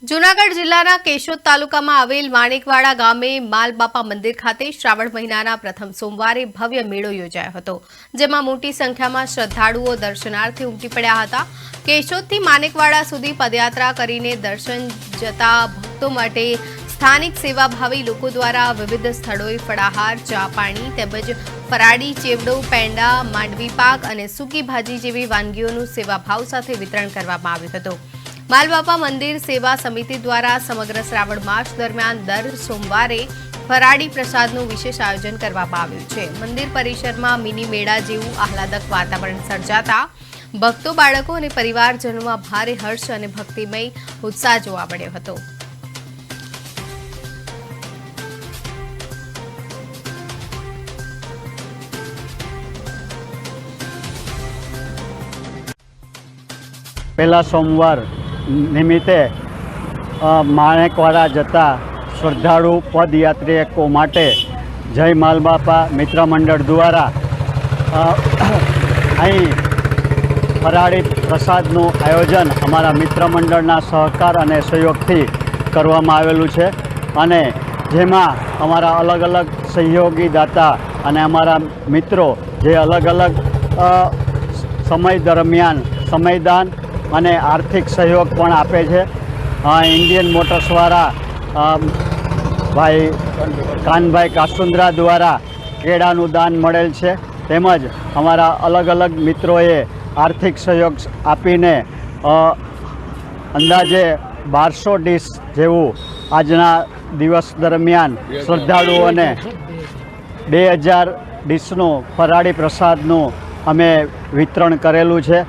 જૂનાગઢ જિલ્લાના કેશોદ તાલુકામાં આવેલ માણેકવાડા ગામે માલબાપા મંદિર ખાતે શ્રાવણ મહિનાના પ્રથમ સોમવારે ભવ્ય મેળો યોજાયો હતો, જેમાં મોટી સંખ્યામાં શ્રદ્ધાળુઓ દર્શનાર્થે ઉમટી પડ્યા હતા। કેશોદથી માણેકવાડા સુધી પદયાત્રા કરીને દર્શન જતા ભક્તો માટે સ્થાનિક સેવાભાવી લોકો દ્વારા વિવિધ સ્થળોએ ફળાહાર, ચા પાણી તેમજ ફરાળી ચેવડો, પેંડા, માંડવી પાક અને સૂકી ભાજી જેવી વાનગીઓનું સેવાભાવ સાથે વિતરણ કરવામાં આવ્યું હતું। માલબાપા મંદિર સેવા સમિતિ દ્વારા સમગ્ર શ્રાવણ માસ દરમિયાન દર સોમવારે ફરાળી પ્રસાદનું વિશેષ આયોજન કરવામાં આવ્યું છે। મંદિર પરિસરમાં મિની મેળા જેવું આહલાદક વાતાવરણ સર્જાતા ભક્તો, બાળકો અને પરિવારજનોમાં ભારે હર્ષ અને ભક્તિમય ઉત્સાહ જોવા મળ્યો હતો। પહેલા સોમવાર નિમિત્તે માણેકવાડા જતા શ્રદ્ધાળુ પદયાત્રિકો માટે જય માલબાપા મિત્ર મંડળ દ્વારા અહીં ફરાળી પ્રસાદનું આયોજન અમારા મિત્ર મંડળના સહકાર અને સહયોગથી કરવામાં આવેલું છે અને જેમાં અમારા અલગ અલગ સહયોગી દાતા અને અમારા મિત્રો જે અલગ અલગ સમય દરમિયાન સમયદાન અને આર્થિક સહયોગ પણ આપે છે। ઇન્ડિયન મોટર્સવાળા ભાઈ કાનભાઈ કાસુંદ્રા દ્વારા કેળાનું દાન મળેલ છે, તેમજ અમારા અલગ અલગ મિત્રોએ આર્થિક સહયોગ આપીને અંદાજે 1200 ડીશ જેવું આજના દિવસ દરમિયાન શ્રદ્ધાળુઓને 2000 ડીશનું ફરાળી પ્રસાદનું અમે વિતરણ કરેલું છે।